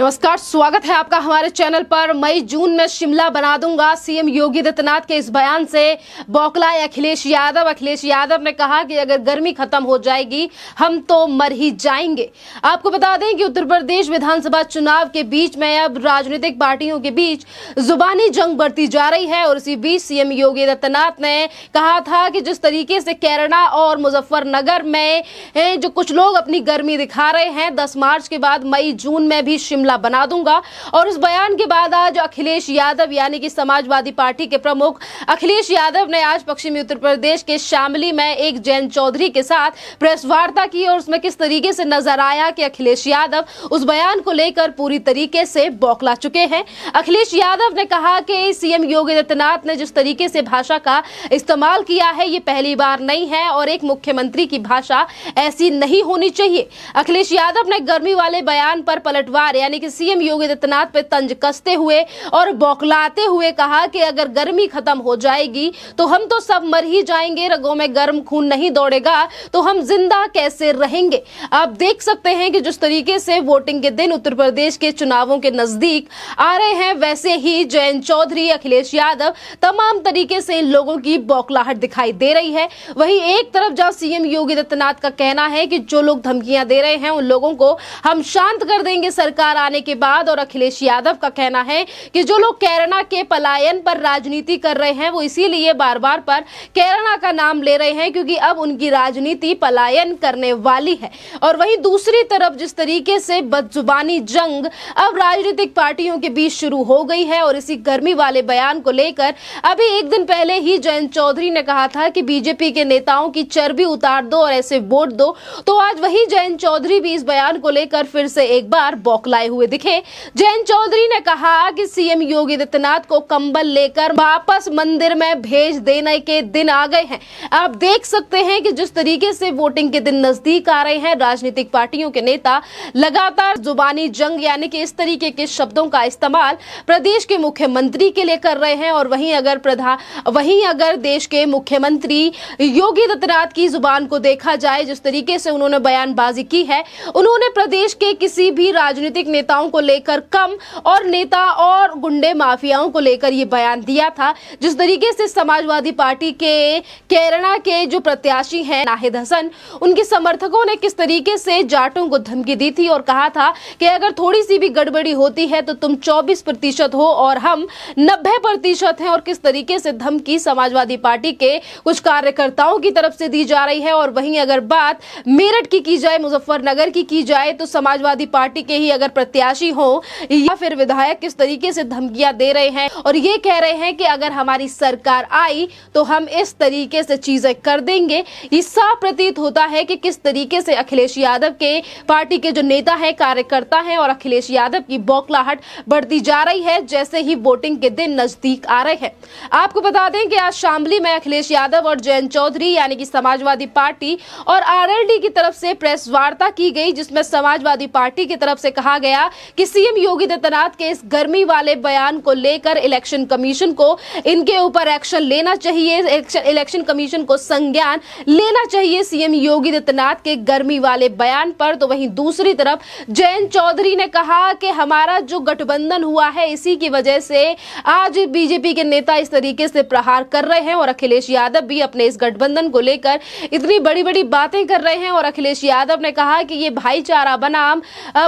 नमस्कार, स्वागत है आपका हमारे चैनल पर। मई जून में शिमला बना दूंगा, सीएम योगी आदित्यनाथ के इस बयान से बौखलाए अखिलेश यादव। अखिलेश यादव ने कहा कि अगर गर्मी खत्म हो जाएगी हम तो मर ही जाएंगे। आपको बता दें कि उत्तर प्रदेश विधानसभा चुनाव के बीच में अब राजनीतिक पार्टियों के बीच जुबानी जंग बढ़ती जा रही है और इसी बीच सीएम योगी आदित्यनाथ ने कहा था कि जिस तरीके से कैराना और मुजफ्फरनगर में जो कुछ लोग अपनी गर्मी दिखा रहे हैं, 10 मार्च के बाद मई जून में भी शिमला बना दूंगा। और इस बयान के बाद आज अखिलेश यादव यानी कि समाजवादी पार्टी के प्रमुख अखिलेश यादव ने आज पश्चिमी उत्तर प्रदेश के शामली में एक जयंत चौधरी के साथ प्रेस वार्ता की और उसमें किस तरीके से नजर आया कि अखिलेश यादव उस बयान को लेकर पूरी तरीके से बौखला चुके हैं। अखिलेश यादव ने कहा कि सीएम योगी आदित्यनाथ ने जिस तरीके से भाषा का इस्तेमाल किया है ये पहली बार नहीं है और एक मुख्यमंत्री की भाषा ऐसी नहीं होनी चाहिए। अखिलेश यादव ने गर्मी वाले बयान पर पलटवार यानी कि सीएम योगी आदित्यनाथ पे तंज कसते हुए और बौखलाते हुए कहा कि अगर गर्मी खत्म हो जाएगी तो हम तो सब मर ही जाएंगे, रगों में गर्म खून नहीं दौड़ेगा तो हम जिंदा कैसे रहेंगे। आप देख सकते हैं कि जिस तरीके से वोटिंग के दिन उत्तर प्रदेश के चुनावों के नजदीक आ रहे हैं, वैसे ही जयंत चौधरी, अखिलेश यादव तमाम तरीके से इन लोगों की बौखलाहट दिखाई दे रही है। वहीं एक तरफ जहां सीएम योगी आदित्यनाथ का कहना है कि जो लोग धमकियां दे रहे हैं उन लोगों को हम शांत कर देंगे सरकार आने के बाद, और अखिलेश यादव का कहना है कि जो लोग कैराना के पलायन पर राजनीति कर रहे हैं वो इसीलिए बार बार पर कैराना का नाम ले रहे हैं क्योंकि अब उनकी राजनीति पलायन करने वाली है। और वहीं दूसरी तरफ जिस तरीके से बदजुबानी जंग अब राजनीतिक पार्टियों के बीच शुरू हो गई है और इसी गर्मी वाले बयान को लेकर अभी एक दिन पहले ही जयंत चौधरी ने कहा था कि बीजेपी के नेताओं की चर्बी उतार दो और ऐसे वोट दो, तो आज वही जयंत चौधरी भी इस बयान को लेकर फिर से एक बार बौखलाए हुए दिखे। जयंत चौधरी ने कहा कि सीएम योगी आदित्यनाथ को कंबल लेकर वापस मंदिर में भेज देने के दिन आ गए हैं। आप देख सकते हैं कि जिस तरीके से वोटिंग के दिन नजदीक आ रहे हैं, राजनीतिक पार्टियों के नेता लगातार जुबानी जंग यानी कि इस तरीके के शब्दों का इस्तेमाल प्रदेश के मुख्यमंत्री के लिए कर रहे हैं। और वहीं अगर देश के मुख्यमंत्री योगी आदित्यनाथ की जुबान को देखा जाए, जिस तरीके से उन्होंने बयानबाजी की है, उन्होंने प्रदेश के किसी भी राजनीतिक नेताओं को लेकर कम और नेता और गुंडे माफियाओं को लेकर ये बयान दिया था। जिस तरीके से समाजवादी पार्टी के कैराना के जो प्रत्याशी हैं नाहिद हसन, उनके समर्थकों ने किस तरीके से जाटों को धमकी दी थी और कहा था कि अगर थोड़ी सी भी गड़बड़ी होती है तो तुम 24% हो और हम 90% हैं, और किस तरीके से धमकी समाजवादी पार्टी के कुछ कार्यकर्ताओं की तरफ से दी जा रही है। और वहीं अगर बात मेरठ की जाए, मुजफ्फरनगर की जाए, तो समाजवादी पार्टी के ही अगर प्रत्याशी हो या फिर विधायक किस तरीके से धमकियां दे रहे हैं और ये कह रहे हैं कि अगर हमारी सरकार आई तो हम इस तरीके से चीजें कर देंगे। ये साफ प्रतीत होता है कि किस तरीके से अखिलेश यादव के पार्टी के जो नेता है, कार्यकर्ता हैं और अखिलेश यादव की बौखलाहट बढ़ती जा रही है जैसे ही वोटिंग के दिन नजदीक आ रहे हैं। आपको बता दें कि आज शामली में अखिलेश यादव और जयंत चौधरी यानी कि समाजवादी पार्टी और आरएलडी की तरफ से प्रेस वार्ता की गई, जिसमें समाजवादी पार्टी की तरफ से कहा गया कि सीएम योगी आदित्यनाथ के इस गर्मी वाले बयान को लेकर इलेक्शन कमीशन को इनके ऊपर एक्शन लेना चाहिए, इलेक्शन कमीशन को संज्ञान लेना चाहिए सीएम योगी आदित्यनाथ के गर्मी वाले बयान पर। तो वहीं दूसरी तरफ जयंत चौधरी ने कहा कि हमारा जो गठबंधन हुआ है इसी की वजह से आज बीजेपी के नेता इस तरीके से प्रहार कर रहे हैं और अखिलेश यादव भी अपने इस गठबंधन को लेकर इतनी बड़ी बड़ी बातें कर रहे हैं। और अखिलेश यादव ने कहा कि ये भाईचारा बनाम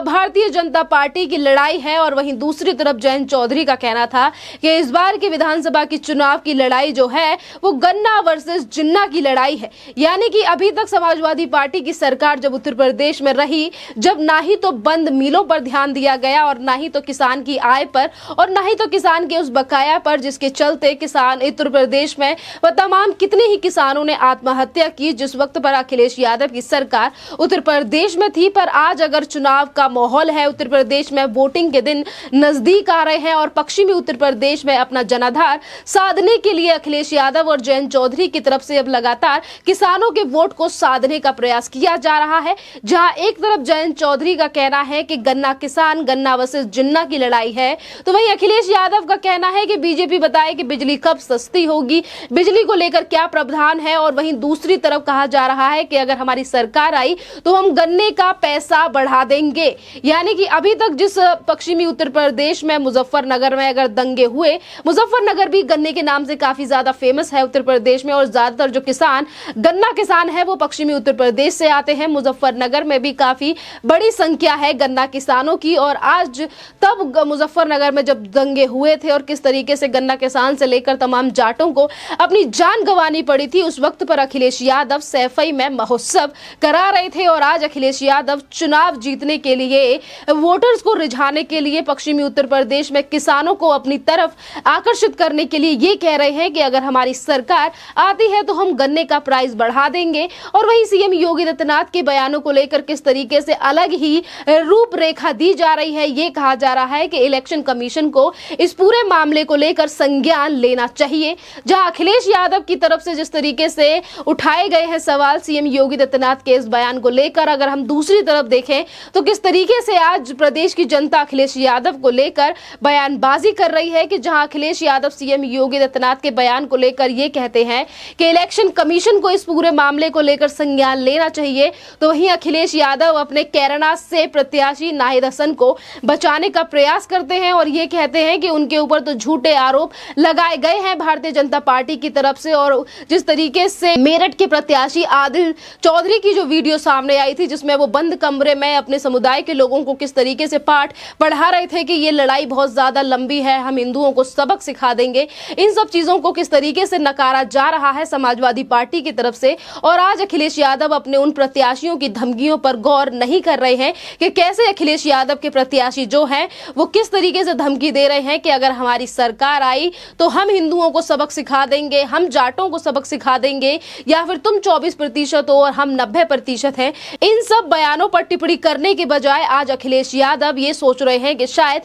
भारतीय जनता पार्टी की लड़ाई है। और वहीं दूसरी तरफ जयंत चौधरी का कहना था कि इस बार की विधानसभा की चुनाव की लड़ाई जो है वो गन्ना वर्सेस जिन्ना की लड़ाई है। यानी कि अभी तक समाजवादी पार्टी की सरकार जब उत्तर प्रदेश में रही, जब ना ही तो बंद मिलों पर ध्यान दिया गया और ना ही तो किसान की आय पर और ना ही तो किसान के उस बकाया पर जिसके चलते किसान उत्तर प्रदेश में वह तमाम कितने ही किसानों ने आत्महत्या की, जिस वक्त पर अखिलेश यादव की सरकार उत्तर प्रदेश में थी। पर आज अगर चुनाव का माहौल है, उत्तर प्रदेश में वोटिंग के दिन नजदीक आ रहे हैं और पश्चिमी उत्तर प्रदेश में अपना जनाधार साधने के लिए अखिलेश यादव और जयंत चौधरी की तरफ से अब लगातार किसानों के वोट को साधने का प्रयास किया जा रहा है। जहां एक तरफ जयंत चौधरी का कहना है कि गन्ना किसान, गन्ना वर्सेस जिन्ना की लड़ाई है, तो वहीं अखिलेश यादव का कहना है कि बीजेपी बताए कि बिजली कब सस्ती होगी, बिजली को लेकर क्या प्रावधान है। और वहीं दूसरी तरफ कहा जा रहा है कि अगर हमारी सरकार आई तो हम गन्ने का पैसा बढ़ा देंगे। यानी कि अभी तक जिस पश्चिमी उत्तर प्रदेश में मुजफ्फरनगर में अगर दंगे हुए, मुजफ्फरनगर भी गन्ने के नाम से काफी ज्यादा फेमस है उत्तर प्रदेश में, और ज्यादातर जो किसान गन्ना किसान है वो पश्चिमी उत्तर प्रदेश से आते हैं। मुजफ्फरनगर में भी काफी बड़ी संख्या है गन्ना किसानों की, और आज तब मुजफ्फरनगर में जब दंगे हुए थे और किस तरीके से गन्ना किसान से लेकर तमाम जाटों को अपनी जान गंवानी पड़ी थी, उस वक्त पर अखिलेश यादव सैफई में महोत्सव करा रहे थे। और आज अखिलेश यादव चुनाव जीतने के लिए, वोटर्स को रिझाने के लिए, पश्चिमी उत्तर प्रदेश में किसानों को अपनी तरफ आकर्षित करने के लिए ये कह रहे हैं कि अगर हमारी सरकार आती है तो हम गन्ने का प्राइस बढ़ा देंगे। और वहीं सीएम योगी आदित्यनाथ के बयानों को लेकर किस तरीके से अलग ही रूपरेखा दी जा रही है, ये कहा जा रहा है कि इलेक्शन कमीशन को इस पूरे मामले को लेकर संज्ञान लेना चाहिए। जहां अखिलेश यादव की तरफ से जिस तरीके से उठाए गए हैं सवाल सीएम योगी आदित्यनाथ के इस बयान को लेकर, अगर हम दूसरी तरफ देखें तो किस तरीके से आज प्रदेश की जनता अखिलेश यादव को लेकर बयानबाजी कर रही है कि जहां अखिलेश यादव सीएम योगी आदित्यनाथ के बयान को लेकर ये कहते हैं कि इलेक्शन कमीशन को इस पूरे मामले को लेकर संज्ञान लेना चाहिए, तो वहीं अखिलेश यादव अपने कैराना से प्रत्याशी नाहिद हसन को बचाने का प्रयास करते हैं और ये कहते हैं कि उनके ऊपर तो झूठे आरोप लगाए गए हैं भारतीय जनता पार्टी की तरफ से। और जिस तरीके से मेरठ के प्रत्याशी आदिल चौधरी की जो वीडियो सामने आई थी, जिसमें वो बंद कमरे में अपने समुदाय के लोगों को किस तरीके से पाठ पढ़ा रहे थे कि ये लड़ाई बहुत ज्यादा लंबी है, हम हिंदुओं को सबक सिखा देंगे, इन सब चीजों को किस तरीके से नकारा जा रहा है समाजवादी पार्टी की तरफ से। और आज अखिलेश यादव अपने उन प्रत्याशियों की धमकियों पर गौर नहीं कर रहे हैं कि कैसे अखिलेश यादव के प्रत्याशी जो हैं वो किस तरीके से धमकी दे रहे हैं कि अगर हमारी सरकार आई तो हम हिंदुओं को सबक सिखा देंगे, हम जाटों को सबक सिखा देंगे, या फिर तुम 24% हो और हम 90% हैं। इन सब बयानों पर टिप्पणी करने के बजाय आज अखिलेश यादव ये सोच रहे हैं कि शायद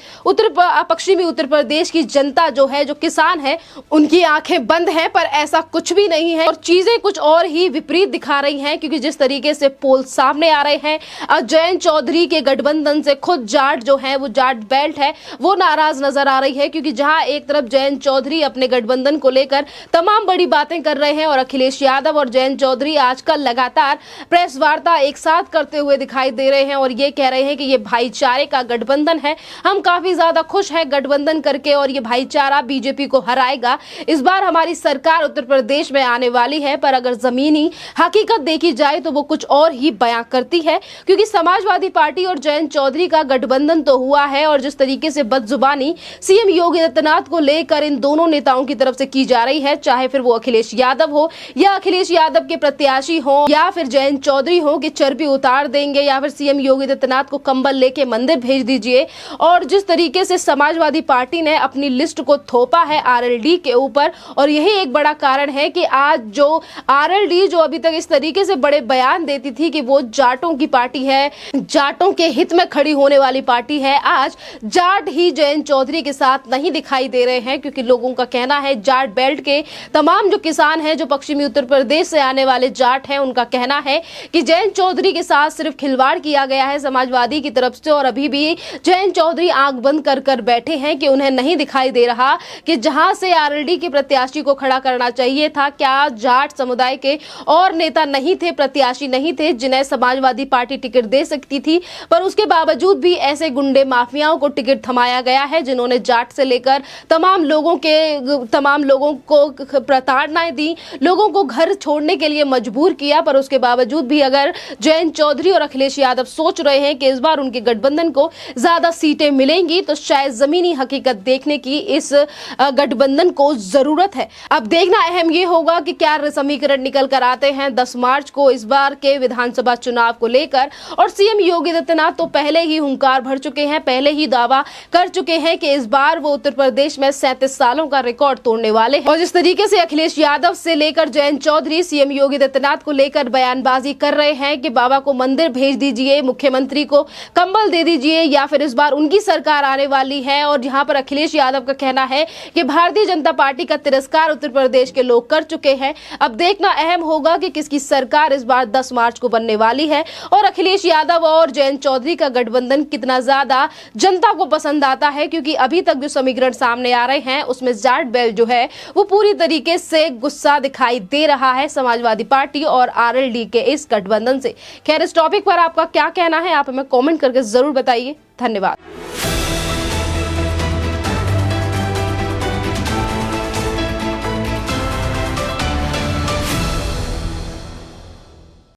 पश्चिमी उत्तर प्रदेश की जनता जो है, जो किसान है, उनकी आंखें बंद हैं, पर ऐसा कुछ भी नहीं है और चीजें कुछ और ही विपरीत दिखा रही हैं। क्योंकि जिस तरीके से पोल सामने आ रहे हैं, जयंत चौधरी के गठबंधन से खुद जाट जो है, वो जाट बेल्ट है, वो नाराज नजर आ रही है। क्योंकि जहां एक तरफ जयंत चौधरी अपने गठबंधन को लेकर तमाम बड़ी बातें कर रहे हैं और अखिलेश यादव और जयंत चौधरी आजकल लगातार प्रेस वार्ता एक साथ करते हुए दिखाई दे रहे हैं और ये कह रहे हैं कि ये भाईचारे का गठबंधन है, हम काफी ज्यादा खुश हैं गठबंधन करके और ये भाईचारा बीजेपी को हराएगा, इस बार हमारी सरकार उत्तर प्रदेश में आने वाली है। पर अगर जमीनी हकीकत देखी जाए तो वो कुछ और ही बयां करती है। क्योंकि समाजवादी पार्टी और जयंत चौधरी का गठबंधन तो हुआ है और जिस तरीके से बदजुबानी सीएम योगी आदित्यनाथ को लेकर इन दोनों नेताओं की तरफ से की जा रही है, चाहे फिर वो अखिलेश यादव हो या अखिलेश यादव के प्रत्याशी हो या फिर जयंत चौधरी हो, कि चर्बी उतार देंगे या फिर सीएम योगी आदित्यनाथ को कंबल लेके मंदिर भेज दीजिए। और जिस तरीके से समाजवादी पार्टी ने अपनी लिस्ट को थोपा है आरएलडी के ऊपर, और यही एक बड़ा कारण है कि आज जो आरएलडी जो अभी तक इस तरीके से बड़े बयान देती थी कि वो जाटों की पार्टी है, जाटों के हित में खड़ी होने वाली पार्टी है, आज जाट ही जयंत चौधरी के साथ नहीं दिखाई दे रहे हैं। क्योंकि लोगों का कहना है, जाट बेल्ट के तमाम जो किसान हैं, जो पश्चिमी उत्तर प्रदेश से आने वाले जाट हैं, उनका कहना है कि जयंत चौधरी के साथ सिर्फ खिलवाड़ किया गया है समाजवादी की तरफ से। और अभी भी जयंत चौधरी आंख बंद कर कर बैठे हैं कि उन्हें नहीं दिखाई दे रहा कि जहां से आरएलडी के प्रत्याशी को खड़ा करना चाहिए था, क्या जाट समुदाय के और नेता नहीं थे, प्रत्याशी नहीं थे जिन्हें समाजवादी पार्टी टिकट दे सकती थी। पर उसके बावजूद भी ऐसे गुंडे माफियाओं को टिकट थमाया गया है जिन्होंने जाट से लेकर तमाम लोगों को प्रताड़नाएं दी, लोगों को घर छोड़ने के लिए मजबूर किया। पर उसके बावजूद भी अगर जयंत चौधरी और अखिलेश यादव सोच रहे हैं कि इस बार उनके गठबंधन को ज्यादा सीटें मिलेंगी, तो शायद जमीनी हकीकत देखने की इस गठबंधन को जरूरत है। अब देखना अहम ये होगा कि क्या समीकरण निकल कर आते हैं 10 मार्च को इस बार के विधानसभा चुनाव को लेकर। और सीएम योगी आदित्यनाथ तो पहले ही हुंकार भर चुके हैं, पहले ही दावा कर चुके हैं कि इस बार वो उत्तर प्रदेश में 37 सालों का रिकॉर्ड तोड़ने वाले हैं। और जिस तरीके से अखिलेश यादव से लेकर जयंत चौधरी सीएम योगी आदित्यनाथ को लेकर बयानबाजी कर रहे हैं कि बाबा को मंदिर भेज दीजिए, मुख्यमंत्री को कंबल दे दीजिए, या फिर इस बार उनकी सरकार आने वाली है। और जहां पर अखिलेश यादव का कहना है कि भारतीय जनता पार्टी का तिरस्कार उत्तर प्रदेश के लोग कर चुके हैं। अब देखना अहम होगा कि किसकी सरकार इस बार 10 मार्च को बनने वाली है और अखिलेश यादव और जयंत चौधरी का गठबंधन कितना ज्यादा जनता को पसंद आता है। क्योंकि अभी तक जो समीकरण सामने आ रहे हैं उसमें जाट बेल्ट जो है वो पूरी तरीके से गुस्सा दिखाई दे रहा है समाजवादी पार्टी और आरएलडी के इस गठबंधन से। खैर, इस टॉपिक पर आपका क्या कहना है, आप हमें कमेंट करके जरूर बताइए। धन्यवाद।